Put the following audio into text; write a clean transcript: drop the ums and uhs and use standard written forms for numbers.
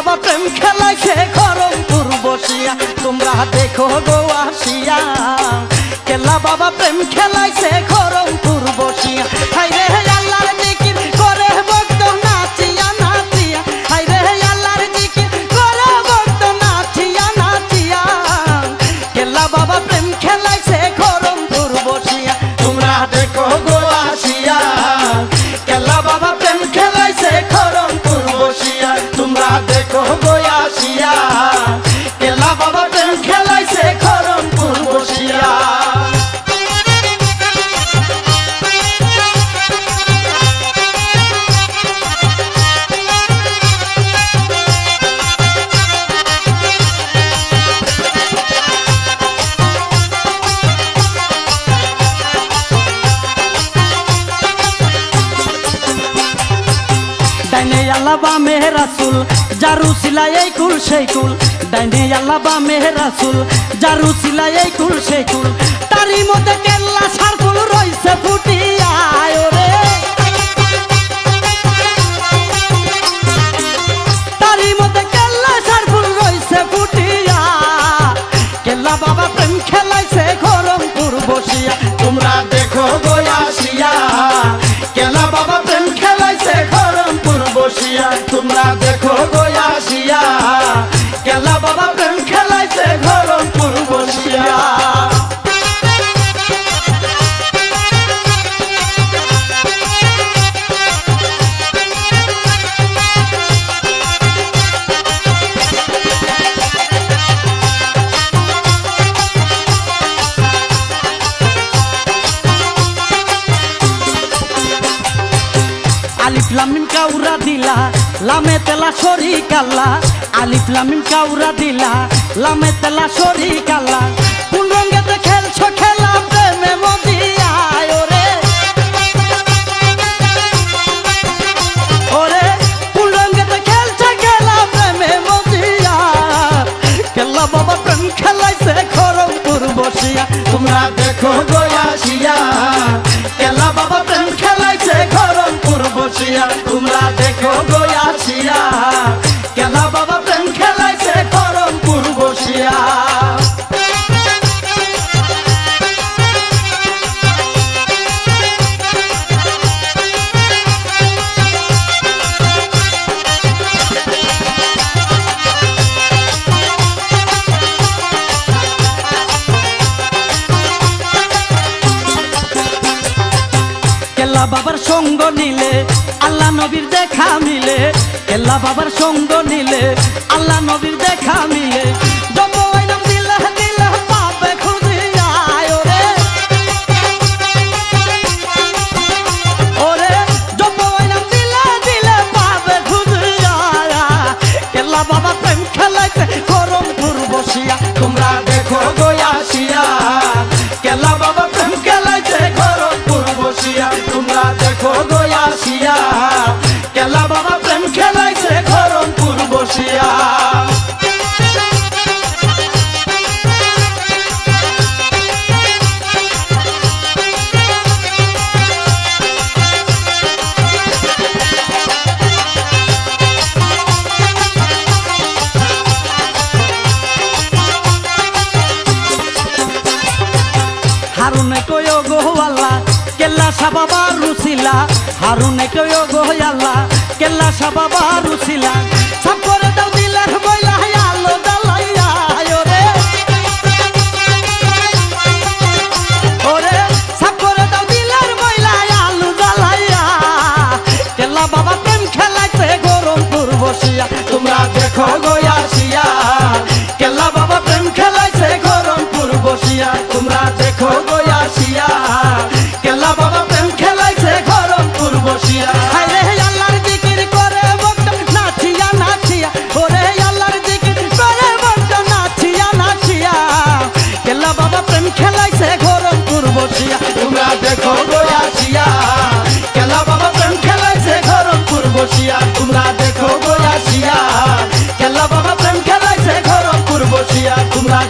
বাবা প্রেম খেলাইছে খরমপুর বসিয়া তোমরা দেখো গো আসিয়া কেল্লা বাবা প্রেম খেলাইছে খরমপুর বসিয়া হাই রে আল্লাহর জিকির করে ভক্ত নাচিয়া নাচিয়া হাই রে আল্লাহর জিকির করে ভক্ত নাচিয়া নাচিয়া কেল্লা বাবা প্রেম খেলাইছে খরমপুর বসিয়া তোমরা দেখো গো আসিয়া কেল্লা বাবা প্রেম খেলাইছে খরমপুর বসিয়া তোমরা দেখো গো আসিয়া কেল্লা বাবা প্রেম খেলাইছে খরমপুর বসিয়া ডাইনে আল্লাহ বামে রাসূল জারু সিলাই এই কুল সেই কুল ডাইনে আল্লাহ বামে রাসূল জারু সিলাই এই কুল সেই কুল তারি মধ্যে কেল্লা সারকুল রইছে ফুটিয়া ওরে তারি মধ্যে কেল্লা সারকুল রইছে ফুটিয়া কেল্লা বাবা প্রেম খেলাইছে খরমপুর বসিয়া তোমরা দেখো গো আসিয়া কেল্লা বাবা প্রেম খেলাইছে খরমপুর বসিয়া তোমরা দেখো গো আসিয়া কেল্লা বাবা প্রেম খেলাইছে খরমপুর বসিয়া আলিফ লাম মিম কাউরা দিলা লামে তেলা শরীক আল্লাহ আলিফ লাম মিম কাউরা দিলা লামে তেলা শরীক আল্লাহ কোন রঙেতে খেলছো খেলা প্রেমে মজিয়া ওরে ওরে কোন রঙেতে খেলছো খেলা প্রেমে মজিয়া কেল্লা বাবা প্রেম খেলাইছে খরমপুর বসিয়া তোমরা দেখো গো আসিয়া কেল্লা বাবা প্রেম খেলাইছে খরমপুর বসিয়া তোমরা দেখো গো আসিয়া কেল্লা বাবা প্রেম খেলাইছে খরমপুর বসিয়া কেল্লা বাবার সঙ্গ নিলে আল্লাহ নবীর দেখা মিলে কেল্লা বাবার সঙ্গ নিলে আল্লাহ নবীর দেখা মিলে যত নাম দিলে দিলে পাবে খুঁজিয়া ওরে ওরে যত নাম দিলে দিলে পাবে খুঁজিয়া কেল্লা বাবা প্রেম খেলাইছে খরমপুর বসিয়া তোমরা দেখো গো আসিয়া কেল্লা বাবা প্রেম খেলাইছে খরমপুর বসিয়া তোমরা দেখো গো আসিয়া কেল্লা বাবা প্রেম খেলাইছে খরমপুর বসিয়া হারুনে কয় গো আল্লাহ কেল্লা সাবাবা রুসিলা হারুনে কয় গো আল্লাহ কেল্লা সাবাবা রুসিলা সব করে দাও দিলের বইলা আলো দালাইয়া ওরে ওরে সব করে দাও দিলের বইলা আলো দালাইয়া কেল্লা বাবা প্রেম খেলাইছে খরমপুর বসিয়া তোমরা দেখো গো আসিয়া কেল্লা বাবা প্রেম খেলাইছে খরমপুর বসিয়া তোমরা দেখো গো আসিয়া কেল্লা বাবা প্রেম খেলাইছে খরমপুর বসিয়া হাই রে আল্লাহর জিকির করে ভক্ত নাচিয়া নাচিয়া ওরে আল্লাহর জিকির করে ভক্ত নাচিয়া নাচিয়া কেল্লা বাবা প্রেম খেলাইছে খরমপুর বসিয়া তোমরা দেখো গো আসিয়া কেল্লা বাবা প্রেম খেলাইছে খরমপুর বসিয়া তোমরা দেখো গো আসিয়া কেল্লা বাবা প্রেম খেলাইছে খরমপুর বসিয়া তোমরা